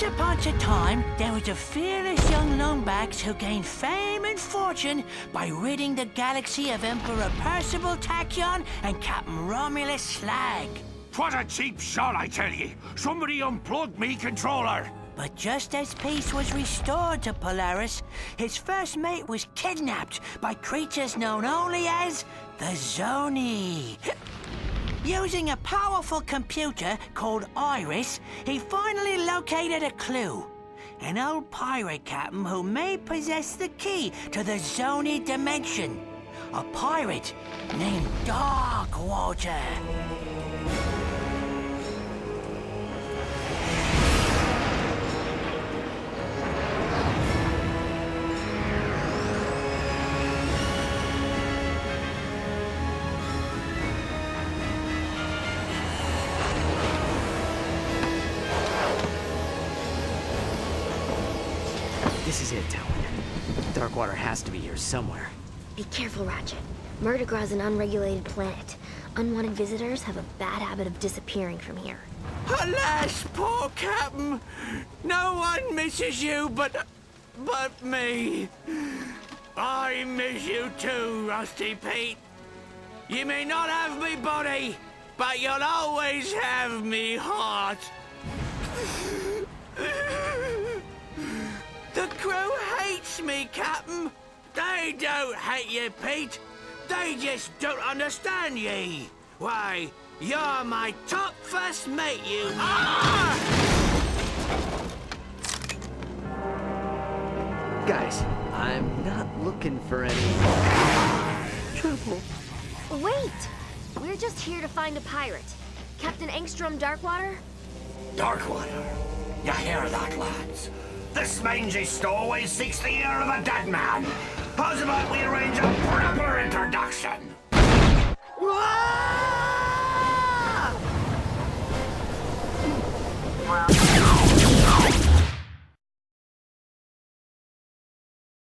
upon a time, there was a fearless young longbacks who gained fame and fortune by ridding the galaxy of Emperor Percival Tachyon and Captain Romulus Slag. What a cheap shot, I tell ye! Somebody unplugged me controller! But just as peace was restored to Polaris, his first mate was kidnapped by creatures known only as the Zoni. Using a powerful computer called Iris, he finally located a clue. An old pirate captain who may possess the key to the Zoni dimension. A pirate named Darkwater. This is it, Talon. Darkwater has to be here somewhere. Be careful, Ratchet. Murdergrow's an unregulated planet. Unwanted visitors have a bad habit of disappearing from here. Alas, poor Captain! No one misses you but me. I miss you too, Rusty Pete. You may not have me body, but you'll always have me heart. The crew hates me, Captain. They don't hate you, Pete. They just don't understand ye. Why, you're my top first mate, you are! Guys, I'm not looking for any trouble. Wait! We're just here to find a pirate. Captain Engstrom Darkwater? Darkwater. You hear that, lads? This mangy stowaway seeks the ear of a dead man. How's about we arrange a proper introduction? What?